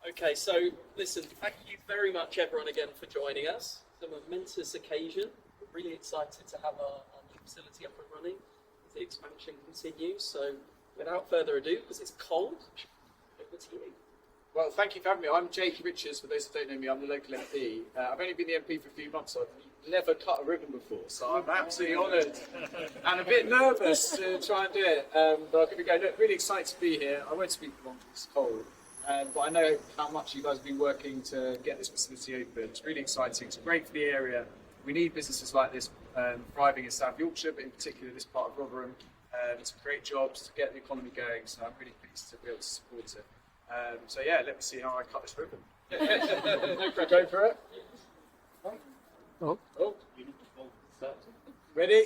Okay, so listen, thank you very much everyone again for joining us. It's a momentous occasion. We're really excited to have our new facility up and running as the expansion continues. So without further ado, because it's cold, over to you. Well, thank you for having me. I'm Jake Richards, for those who don't know me, I'm the local MP. I've only been the MP for a few months, so I've never cut a ribbon before, so I'm absolutely honoured and a bit nervous to try and do it. But I'll give it a go. Look, really excited to be here. I won't speak for long because it's cold, but I know how much you guys have been working to get this facility open. It's really exciting. It's great for the area. We need businesses like this thriving in South Yorkshire, but in particular this part of Rotherham, to create jobs, to get the economy going, so I'm really pleased to be able to support it. So yeah, let me see how I cut this ribbon. Go for it. Oh. Ready?